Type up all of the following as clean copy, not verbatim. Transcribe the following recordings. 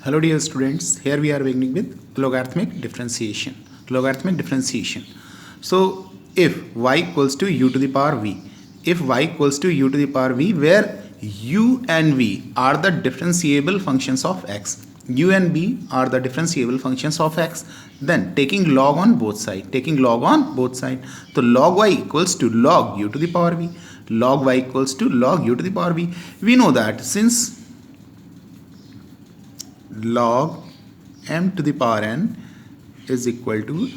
Hello dear students, here we are beginning with logarithmic differentiation. Logarithmic differentiation. So if y equals to u to the power v, if y equals to u to the power v, where u and v are the differentiable functions of x, u and b are the differentiable functions of x, then taking log on both sides, so log y equals to log u to the power v, log y equals to log u to the power v. We know that since log m to the power n is equal to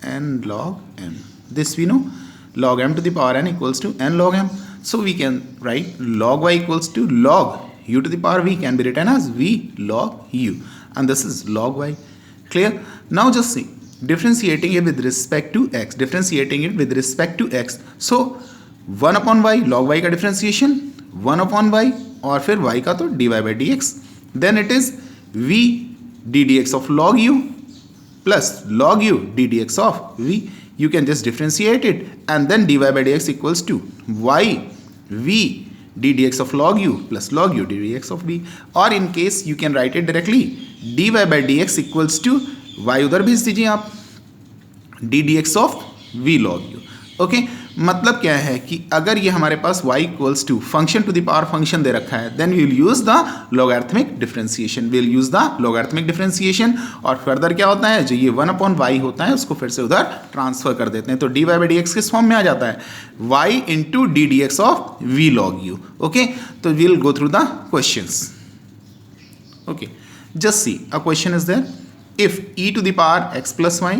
n log m. This we know, log m to the power n equals to n log m. So we can write log y equals to log u to the power v can be written as v log u, and this is log y. Clear? Now just see, differentiating it with respect to x, so 1 upon y, log y का differentiation 1 upon y और फिर y का तो dy by dx, then it is v ddx of log u plus log u ddx of v. You can just differentiate it and then dy by dx equals to y v ddx of log u plus log u ddx of v, or in case you can write it directly dy by dx equals to y उधर भेज दीजिए आप ddx of v log u. Okay मतलब क्या है कि अगर ये हमारे पास y equals to function to the power function दे रखा है, then we will use the logarithmic differentiation, और फर्दर क्या होता है, जो ये 1 अपॉन y होता है उसको फिर से उधर ट्रांसफर कर देते हैं, तो dy बाई dx किस फॉर्म में आ जाता है, y into d d x of v log u. Okay, तो we will go through the questions. Okay, just see a question is there, if e to the power x plus y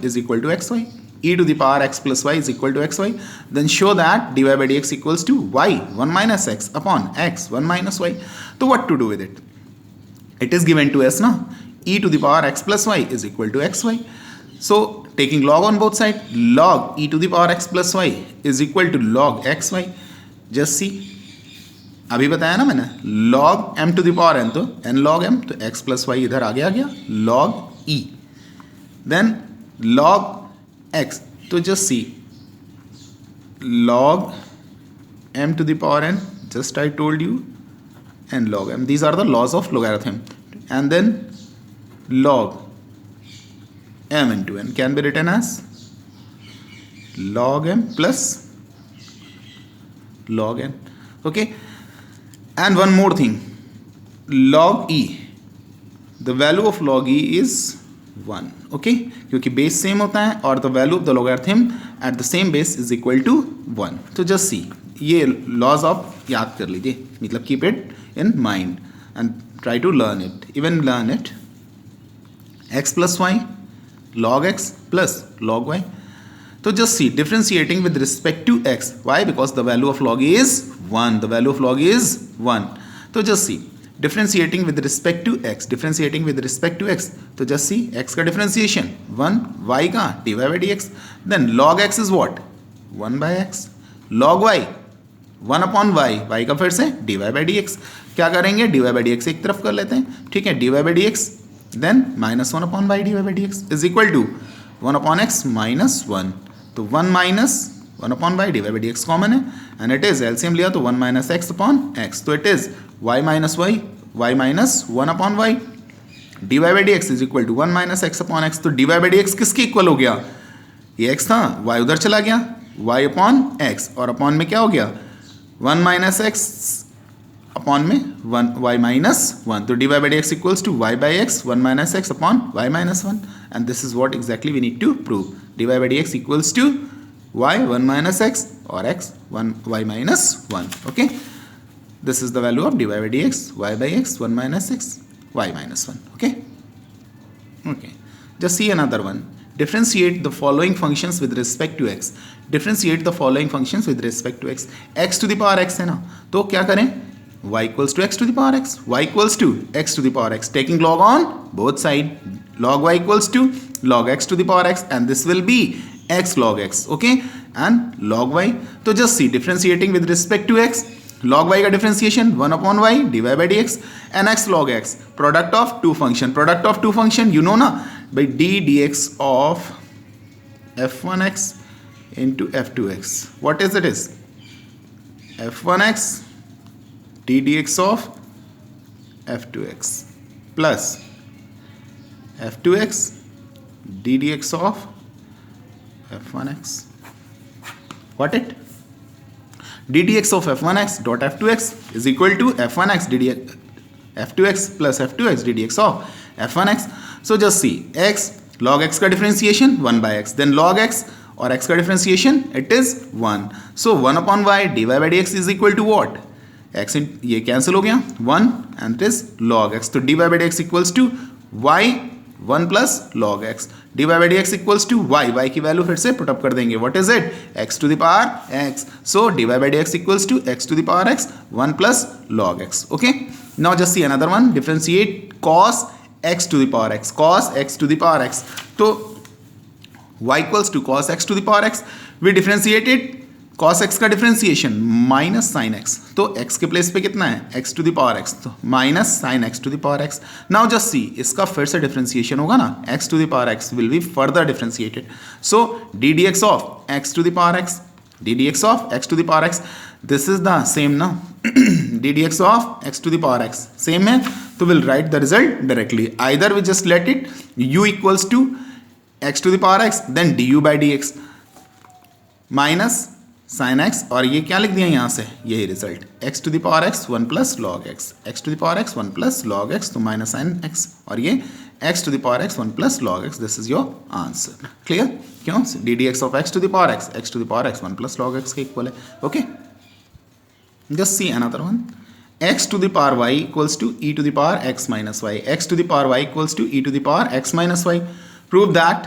is equal to xy, e to the power x plus y is equal to xy, then show that dy by dx equals to y 1 minus x upon x 1 minus y. So what to do with it? It is given to us, na, e to the power x plus y is equal to xy. So taking log on both sides, log e to the power x plus y is equal to log xy. Just see, अभी बताया ना मैंने, log m to the power n, तो n log m, तो x plus y इधर आगे आ गया log e, then log x, तो just see log m to the power n, just I told you n log m, these are the laws of logarithm, and then log m into n can be written as log m plus log n. Okay, and one more thing, log e, the value of log e is 1. Okay, क्योंकि base same होता है और the value of the logarithm at the same base is equal to 1. तो just see, ये laws of याद कर लीजिए, मतलब keep it in mind and try to learn it. X plus y log x plus log y. तो just see, differentiating with respect to x, y, because the value of log is 1, तो just see, differentiating with respect to x, तो just see x का differentiation 1, y का dy by dx, then log x is what, 1 by x, log y 1 upon y का फिर से dy by dx. क्या करेंगे, dy by dx एक तरफ कर लेते हैं, ठीक है, dy by dx, then minus 1 upon y dy by dx is equal to 1 upon x minus 1, तो 1 minus 1 upon y dy by dx common है, एंड इट इज एलसीएम लिया तो 1 minus x upon x, तो it is y minus 1 upon y dy by dx is equal to 1 minus x upon x. तो dy by dx किसके equal हो गया, ये x था, y उधर चला गया, y upon x, और अपॉन में क्या हो गया, 1 minus x अपॉन में 1 y minus 1, तो dy by dx equals to y by x 1 minus x upon y minus 1, and this is what exactly we need to prove. dy by dx equals to y 1 minus x or x 1 y minus 1. Okay, this is the value of dy by dx, y by x 1 minus x y minus 1. Okay, just see another one. Differentiate the following functions with respect to x. X to the power x है ना, तो क्या करें, y equals to x to the power x, taking log on both side, log y equals to log x to the power x, and this will be x log x. Okay, and log y, तो just see, differentiating with respect to x, log y का differentiation 1 upon y dy by dx, and x log x, product of two function you know ना, by d dx of f1x into f2x, what is it is f1x d dx of f2x plus f2x d dx of f1x. Got it? d dx of f1x dot f2x is equal to f1x d dx f2x plus f2x d dx of f1x. So just see x log x का differentiation 1 by x, then log x और x का differentiation it is 1. So 1 upon y dy by dx is equal to what? x ये cancel हो गया 1 and it is log x. तो dy by dx equals to y 1 plus log x. dy by dx equals to y की value फिर से put up कर देंगे. What is it? x to the power x. So dy by dx equals to x to the power x 1 plus log x. Okay. Now just see another one. Differentiate cos x to the power x. Cos x to the power x. तो y equals to cos x to the power x. We differentiated cos x का differentiation minus sine x. तो x के place पे कितना है? x to the power x. तो minus sine x to the power x. Now just see इसका फिर से डिफरेंशिएशन होगा ना. x to the power x will be further differentiated. So d d x of x to the power x, d d x of x to the power x, this is the same ना. D d x of x to the power x same है. तो will write the result directly. Either we just let it u equals to x to the power x then du by d x minus sine x, और ये क्या लिख दिया यहाँ से, यही result x to the power x 1 plus log x, x to the power x 1 plus log x, तो minus sine x, और ये x to the power x 1 plus log x. This is your answer. Clear? क्यों? D d x of x to the power x to the power x 1 plus log x के equal है. Okay, just see another one. x to the power y equals to e to the power x minus y. x to the power y equals to e to the power x minus y. Prove that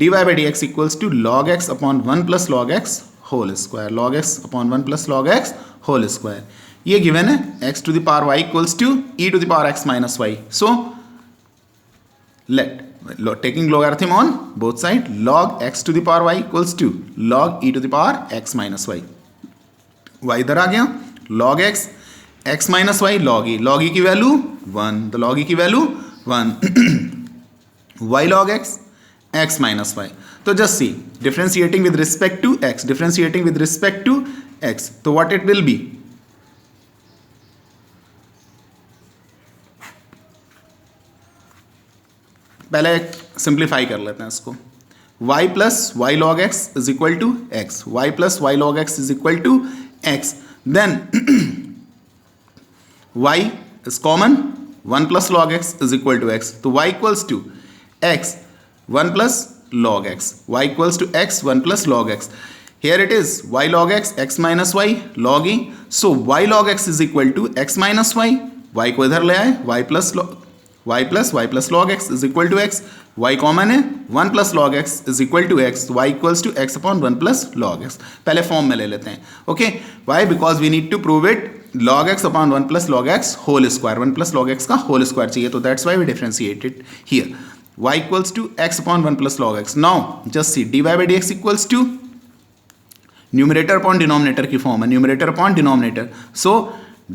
dy by dx equals to log x upon 1 plus log x whole square. Log x upon 1 plus log x whole square. ये given है x to the power y equals to e to the power x minus y. So let taking logarithm on both side, log x to the power y equals to log e to the power x minus y. y इधर आ गया, log x x minus y log e की value 1, तो log e की value 1. y log x minus y. तो just see differentiating with respect to x, differentiating with respect to x, तो what it will be? पहले simplify कर लेते हैं इसको. y plus y log x is equal to x, y plus y log x is equal to x, then y is common, 1 plus log x is equal to x, तो y equals to x 1 plus log x, y equals to x 1 plus log x. Here it is y log x minus y log e, so y log x is equal to x minus y, y को इधर ले आए, y plus log x is equal to x, y common है, 1 plus log x is equal to x, y equals to x upon 1 plus log x. पहले form में ले लेते हैं. Okay, why? Because we need to prove it log x upon 1 plus log x whole square. 1 plus log x का whole square चाहिए, तो that's why we differentiate it here. y equals to x upon 1 plus log x. Now just see dy by dx equals to numerator upon denominator की form है, numerator upon denominator. So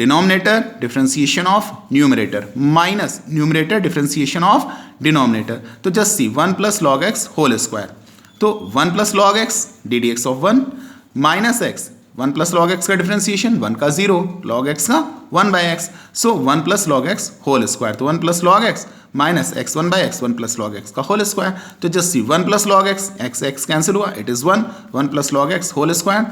denominator differentiation of numerator minus numerator differentiation of denominator. तो just see 1 plus log x whole square. तो 1 plus log x d dx of 1 minus x, 1 plus log x का differentiation 1 का 0, log x का 1 by x, so 1 plus log x whole square. तो 1 plus log x minus x 1 by x, 1 plus log x का whole square. तो just see 1 plus log x cancel हुआ, it is 1, 1 plus log x whole square.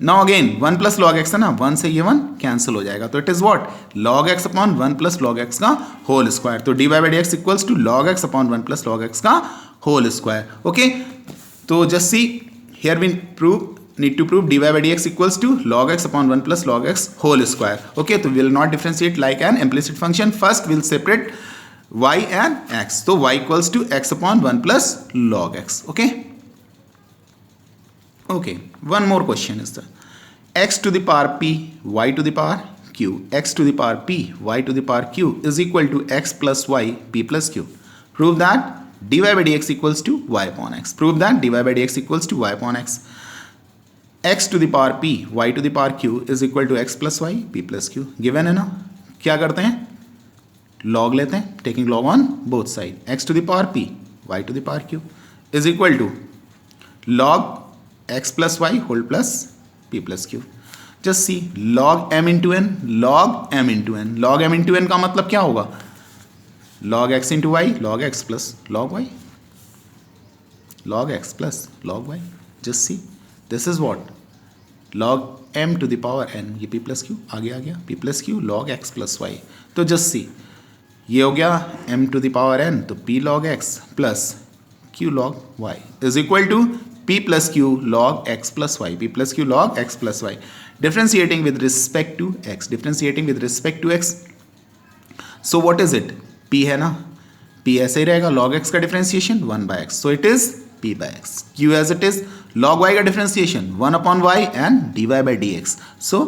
Now again 1 plus log x है ना, 1 से ये 1 cancel हो जाएगा, तो it is what? log x upon 1 plus log x का whole square. तो dy by dx equals to log x upon 1 plus log x का whole square. Okay, तो just see here we need to prove dy by dx equals to log x upon 1 plus log x whole square. Okay, तो we will not differentiate like an implicit function. First we will separate y and x. So y equals to x upon 1 plus log x. Okay. Okay, one more question is there. X to the power p, y to the power q. X to the power p, y to the power q is equal to x plus y, p plus q. Prove that dy by dx equals to y upon x. Prove that dy by dx equals to y upon x. X to the power p, y to the power q is equal to x plus y, p plus q. Given है ना, क्या करते हैं? log लेते हैं, taking log on both side. X to the power p, y to the power q is equal to log x plus y whole plus p plus q. Just see log m into n, log m into n, log m into n का मतलब क्या होगा? log x into y, log x plus log y, log x plus log y. Just see this is what log m to the power n, ये p plus q आ गया p plus q log x plus y. तो just see ये हो गया m to the power n, तो p log x plus q log y is equal to p plus q log x plus y, p plus q log x plus y. Differentiating with respect to x, differentiating with respect to x. So what is it? p है ना, p ऐसे ही रहेगा, log x का differentiation 1 by x, so it is p by x. q as it is, log y का differentiation 1 upon y and dy by dx, so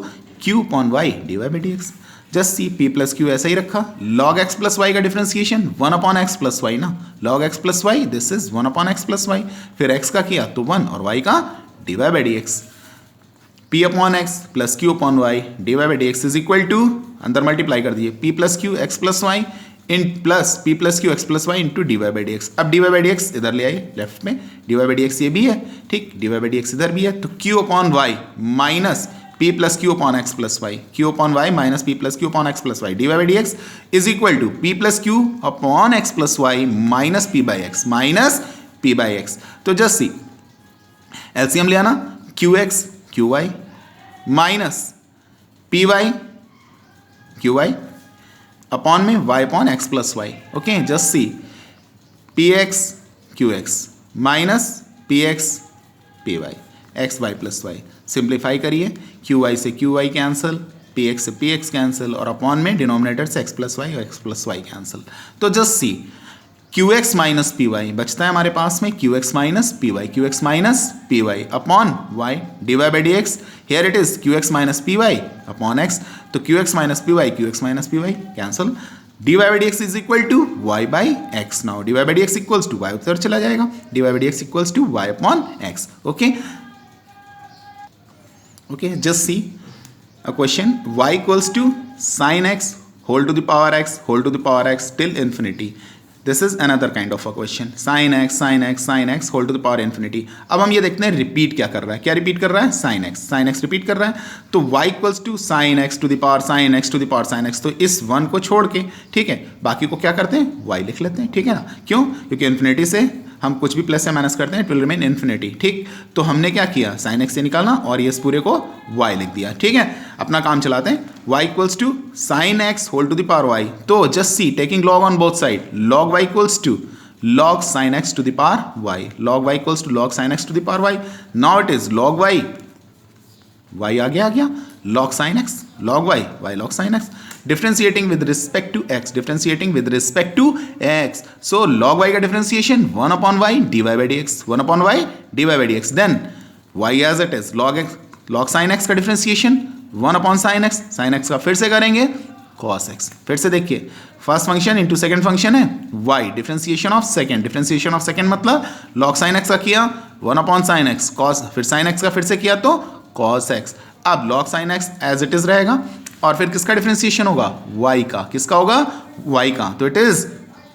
q upon y dy by dx. Just see p plus q ऐसा ही रखा, log x plus y का differentiation 1 upon x plus y ना, log x plus y this is 1 upon x plus y, फिर x का किया तो 1 और y का dy by dx. p upon x plus q upon y dy by dx is equal to, अंदर multiply कर दिए p plus q x plus y इन plus p plus q x plus y into d y by d x. अब d y by d x इधर ले आइए left में, d y by d x ये भी है, ठीक, d y by d x इधर भी है, तो q upon y minus p plus q upon x plus y, q upon y minus p plus q upon x plus y, d y by d x is equal to p plus q upon x plus y minus p by x, minus p by x. तो just see LCM ले आना, q x q y minus p y q y upon में y upon x plus y. Okay, just see P x q x minus p x p y x y plus y. Simplify करिए, q y से q y cancel, p x से p x cancel और upon में denominator से x plus y और x plus y cancel. तो just see q x minus p y बचता है हमारे पास में, q x minus p y, q x minus p y upon y d y by d x. Here it is q x minus p y upon x, तो q x minus p y, q x minus p y cancel, d y by d x is equal to y by x. Now d y by d x equals to y उधर चला जाएगा, d y by d x equals to y upon x. Okay okay, just see a question, y equals to sin x whole to the power x whole to the power x till infinity. This is another kind of a question, sin x sin x sin x whole to the power infinity. अब हम ये देखते हैं repeat क्या कर रहा है, क्या रिपीट कर रहा है? sin x रिपीट कर रहा है. तो y equals to sin x to the power sin x to the power sin x. तो इस वन को छोड़ के, ठीक है, बाकी को क्या करते हैं? y लिख लेते हैं, ठीक है ना. क्यों? क्योंकि इन्फिनिटी से हम कुछ भी प्लस या माइनस करते हैं, इट विल रिमेन इन्फिनिटी. ठीक, तो हमने क्या किया, साइन एक्स से निकालना और ये इस पूरे को y लिख दिया. ठीक है, अपना काम चलाते हैं. y equals to sine x whole to the power y. तो just see taking log on both side, log y equals to log sin x to the power y, log y equals to log sin x to the power y. Now it is log y, y आ गया log sin x, log y, y log sin x. Differentiating with respect to x, differentiating with respect to x. So log y का differentiation 1 upon y dy by dx, 1 upon y dy by dx. Then y as it is, log x, log sin x का differentiation 1 upon sin x का फिर से करेंगे cos x. फिर से देखिए, first function into second function है y, differentiation of second मतलब log sin x का किया 1 upon sin x, cos, फिर sin x का फिर से किया तो cos x. अब log sin x as it is रहेगा और फिर किसका डिफरेंशिएशन होगा? y का. किसका होगा? y का. तो it is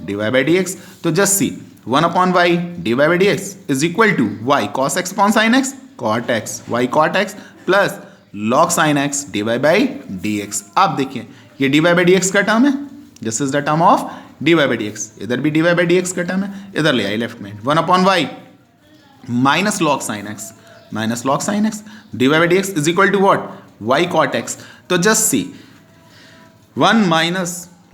dy by dx. तो just see 1 upon y dy by dx is equal to y cos x upon sin x cot x, y cot x plus log sin x dy by dx. अब देखिए ये dy by dx का term है, this is the term of dy by dx. इधर भी dy by dx का term है, इधर ले आई लेफ्ट में 1 upon y minus log sin x dy by dx is equal to what? y cot x. तो just see 1 minus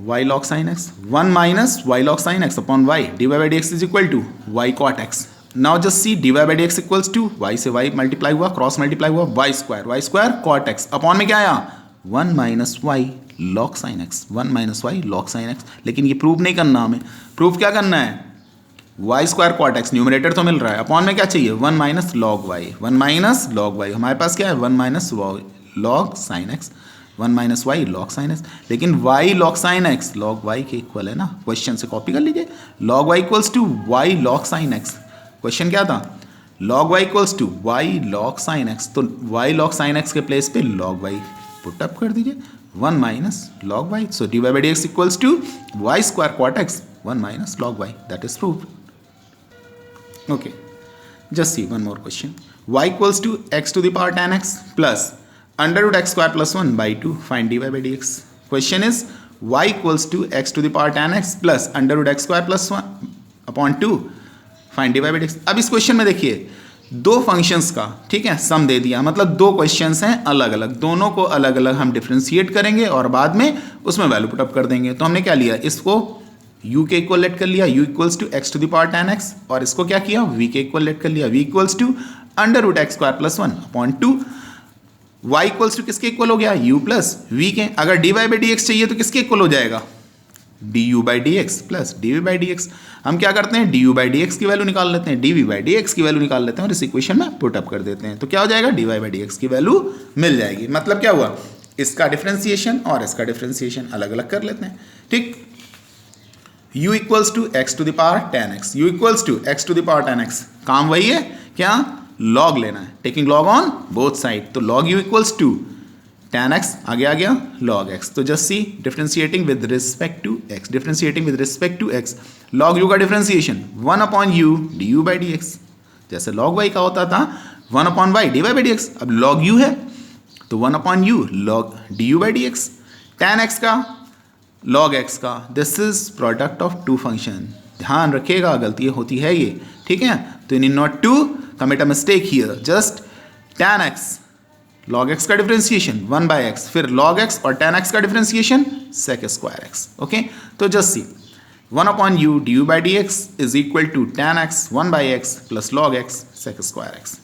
y log sin x, 1 minus y log sin x upon y dy by dx is equal to y cot x. Now just see dy by dx equals to y से y multiply हुआ, cross multiply हुआ, y square cot x upon में क्या आया? 1 minus y log sin x, 1 minus y log sin x. लेकिन ये prove नहीं करना हमें, प्रूव क्या करना है? y square cot x, numerator तो मिल रहा है, अपॉन में क्या चाहिए? 1 minus log y, 1 minus log y. हमारे पास क्या है? 1 minus log sin x, 1 minus y log sin x. लेकिन y log sin x log y के इक्वल है ना, क्वेश्चन से कॉपी कर लीजिए. log y equals to y log sin x. Question क्या था? log y equals to y log sin x. तो y log sin x के प्लेस पे log y पुट अप कर दीजिए, 1 minus log y. So dy by dx equals to y square cot x, 1 minus log y. That is proved. Okay, just see one more question. y equals to x to the power tan x plus under root x square plus 1 by 2 find dy by d x. Question is y equals to x to the power tan x plus under root x square plus 1 upon 2 find dy by d x. अब इस question में देखिए दो functions का, ठीक है, सम दे दिया, मतलब दो क्वेश्चंस हैं अलग अलग, दोनों को अलग अलग हम डिफ्रेंशिएट करेंगे और बाद में उसमें वैल्यू पुट अप कर देंगे. तो हमने क्या लिया, इसको u के इक्वल लेट कर लिया, u equals to x to the power tan x, और इसको क्या किया, v के इक्वल लेट कर लिया, v equals to under root x square plus 1 upon 2. y equals to किसके इक्वल हो गया, u प्लस v के. अगर dy बाई डी एक्स चाहिए तो किसके इक्वल हो जाएगा, du by d x plus dv by d x. हम क्या करते हैं, du बाई डी एक्स की वैल्यू निकाल लेते हैं, dv बाई डी एक्स की वैल्यू निकाल लेते हैं और इस इक्वेशन में पुट अप कर देते हैं. तो क्या हो जाएगा, dy बाई डी एक्स की वैल्यू मिल जाएगी. मतलब क्या हुआ, इसका डिफरेंशिएशन और इसका डिफरेंशिएशन अलग अलग कर लेते हैं. ठीक, u equals to x to the power tan x, u equals to x to the power tan x. काम वही है, क्या, log लेना है, taking log on both side. तो log u equals to tan x आ गया log x. तो just see differentiating with respect to x, differentiating with respect to x, log u का differentiation 1 upon u du by d x. जैसे log y का होता था 1 upon y dy by d x, अब log u है तो 1 upon u log du by d x. tan x का log x का, this is product of two function. ध्यान रखिएगा, गलती होती है ये, ठीक है. तो in not to commit a mistake here. Just tan x log x का डिफरेंशिएशन 1 बाई एक्स, फिर log x और tan x का differentiation sec square x. Okay, तो just see 1 upon u du by d x is equal to tan x 1 by x plus log x sec square x.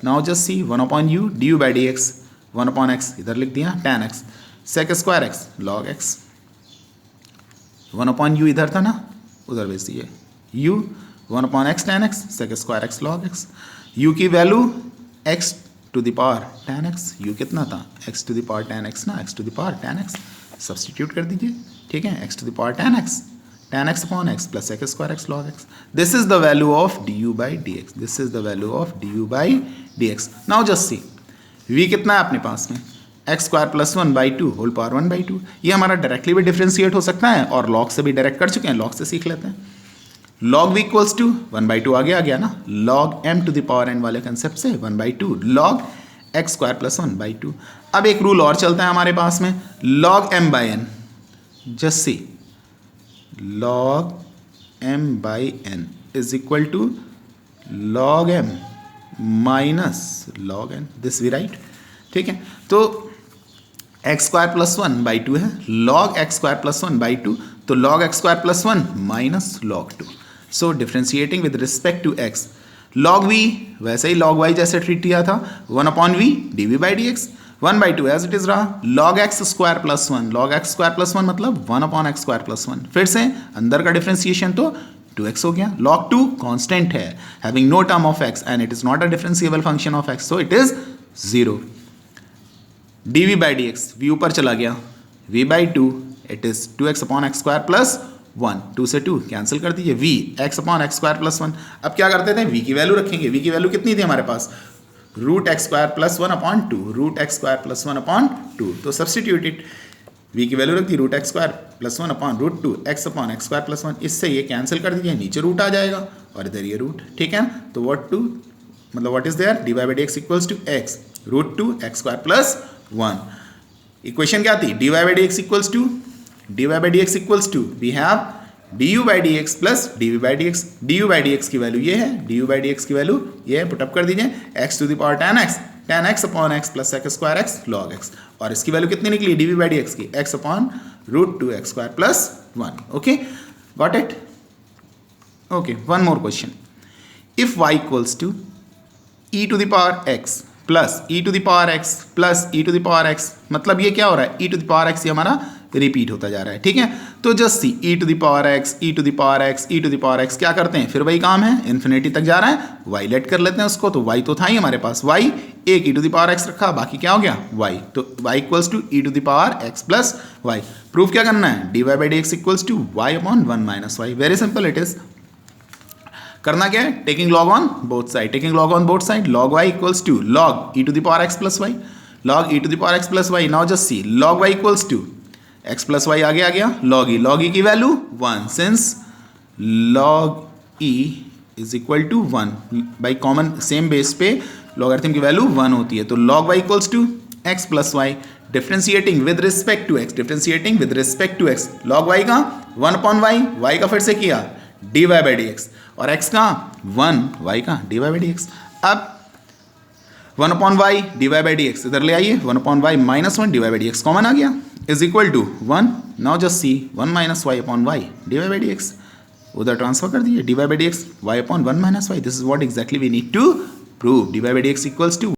Now just see 1 upon u du by d x 1 upon x इधर लिख दिया tan x sec square x log x. 1 upon u इधर था ना, उधर भेज दिए u 1 upon x tan x sec square x log x. u की value x to the power tan x, u कितना था, x to the power tan x ना, x to the power tan x substitute कर दीजिए, ठीक है, x to the power tan x upon x plus sec square x log x. This is the value of du by d x, this is the value of du by d x. Now just see v कितना है अपने पास में, x square plus 1 by 2 whole power 1 by 2. ये हमारा directly भी differentiate हो सकता है और log से भी डायरेक्ट कर चुके हैं, log से सीख लेते हैं. log v equals to 1 by 2 आ गया ना, log m to the power n वाले कंसेप्ट से 1 by 2 log x square plus 1 by 2. अब एक रूल और चलता है हमारे पास में, log m by n. Just see log m by n is equal to log m minus log n, this we write. ठीक है, तो एक्स स्क्वायर प्लस 1 बाई 2 है, log x square plus 1 by 2, तो log x square plus 1 minus log 2. So differentiating with respect to x, log v वैसे ही log y जैसे treat किया था 1 upon v dv by d x 1 by 2 as it is रहा. log x square plus 1, log x square plus 1 मतलब 1 upon x square plus 1. फिर से अंदर का डिफ्रेंशिएशन तो 2x हो गया. log 2 कांस्टेंट है, having no term of x and it is not a differentiable function of x, so it is 0. dv by d x, v ऊपर चला गया, v by 2 it is 2x upon x square plus 1, 2 से 2 cancel कर दीजिए, v x upon x square plus 1. अब क्या करते थे, v की वैल्यू रखेंगे, v की वैल्यू कितनी थी हमारे पास, root x square plus 1 upon 2, root x square plus 1 upon 2. तो सब्सटीट्यूट इट, v की वैल्यू रख दी root x square plus 1 upon root 2 x upon x square plus 1. इससे ये कैंसिल कर दीजिए, नीचे रूट आ जाएगा और इधर ये रूट, ठीक है. तो what is there, dy by d x equals to x root 2 x square plus 1. Equation क्या थी, dy by d x equals to we have du by d x plus dv by d x. du by d x की value ये है, du by d x की value ये है, put up कर दीजिए x to the power tan x upon x plus sec square x log x. और इसकी वैल्यू कितनी निकली dv बाई डी एक्स की, x upon root 2 x square plus 1. Okay, got it. Okay, one more question. If y equals to e to the power x plus e to the power x plus e to the power x, मतलब ये क्या हो रहा है, e to the power x ये हमारा repeat होता जा रहा है, ठीक है. तो just see e to the power x, e to the power x, e to the power x क्या करते हैं, फिर वही काम है, इन्फिनिटी तक जा रहा है, y लेट कर लेते हैं उसको. तो y तो था ही हमारे पास, y एक e to the power x रखा, बाकी क्या हो गया y. तो y equals to e to the power x plus y. Proof क्या करना है, dy by d x equals to y upon 1 minus y. Very simple it is. करना क्या है, taking log on both side, taking log on both side, log y equals to log e to the power x plus y, log e to the power x plus y. Now just see log y equals to x plus y आ गया log e की value 1, since log e is equal to 1 by common same base पे logarithm की value 1 होती है. तो log y equals to x plus y differentiating with respect to x, differentiating with respect to x, log y का 1 upon Y, Y का फिर से किया d y by d x, और एक्स का 1 वाई का d y by d x. अब 1 upon y d y by d x इधर ले आइए, 1 upon y minus 1 d y by d x common आ गया, is equal to 1, now just see 1 minus y upon y d y by d x, उधर transfer कर दिए d y by d x y upon 1 minus y, this is what exactly we need to prove, d y by d x equals to